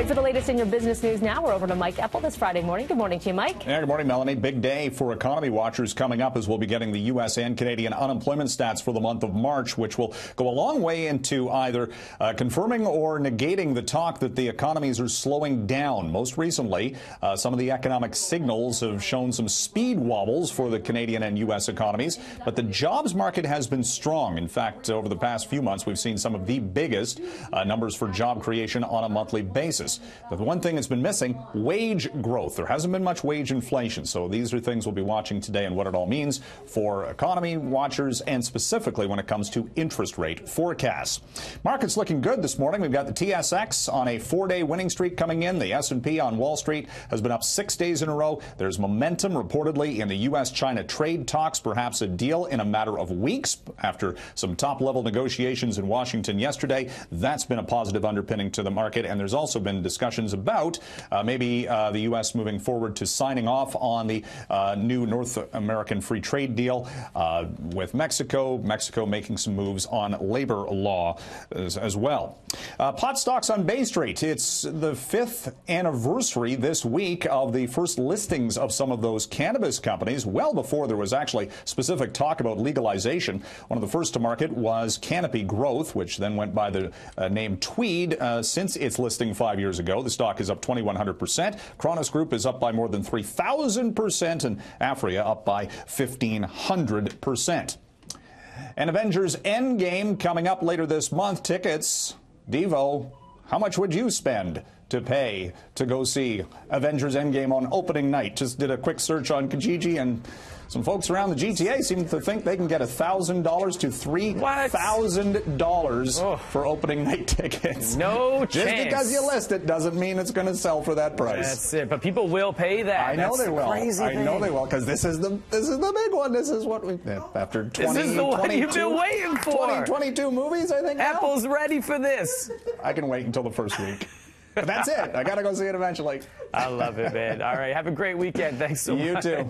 right, for the latest in your business news now, we're over to Mike Eppel this Friday morning. Good morning to you, Mike. Yeah, good morning, Melanie. Big day for economy watchers coming up as we'll be getting the U.S. and Canadian unemployment stats for the month of March, which will go a long way into either confirming or negating the talk that the economies are slowing down. Most recently, some of the economic signals have shown some speed wobbles for the Canadian and U.S. economies, but the jobs market has been strong. In fact, over the past few months, we've seen some of the biggest numbers for job creation on a monthly basis. But the one thing that's been missing, wage growth. There hasn't been much wage inflation. So these are things we'll be watching today and what it all means for economy watchers and specifically when it comes to interest rate forecasts. Market's looking good this morning. We've got the TSX on a 4-day winning streak coming in. The S&P on Wall Street has been up 6 days in a row. There's momentum reportedly in the U.S.-China trade talks, perhaps a deal in a matter of weeks after some top-level negotiations in Washington yesterday. That's been a positive underpinning to the market, and there's also been discussions about maybe the U.S. moving forward to signing off on the new North American free trade deal with Mexico. Mexico making some moves on labor law as well. Pot stocks on Bay Street. It's the 5th anniversary this week of the first listings of some of those cannabis companies, well before there was actually specific talk about legalization. One of the first to market was Canopy Growth, which then went by the name Tweed since its listing 5 years ago. The stock is up 2,100%. Kronos Group is up by more than 3,000%, and Afria up by 1,500%. And Avengers Endgame coming up later this month. Tickets, Devo, how much would you spend to pay to go see Avengers Endgame on opening night? Just did a quick search on Kijiji, and some folks around the GTA seem to think they can get $1,000 to $3,000 for opening night tickets. No chance. Just because you list it doesn't mean it's going to sell for that price. That's it. But people will pay that. I know they will. Crazy I know they will, because this is the big one. This is what we after 20. This is the one you've been waiting for. 22 movies, I think. Apple's ready for this. I can wait until the first week. But that's it. I got to go see it eventually. I love it, man. All right. Have a great weekend. Thanks so much. You too.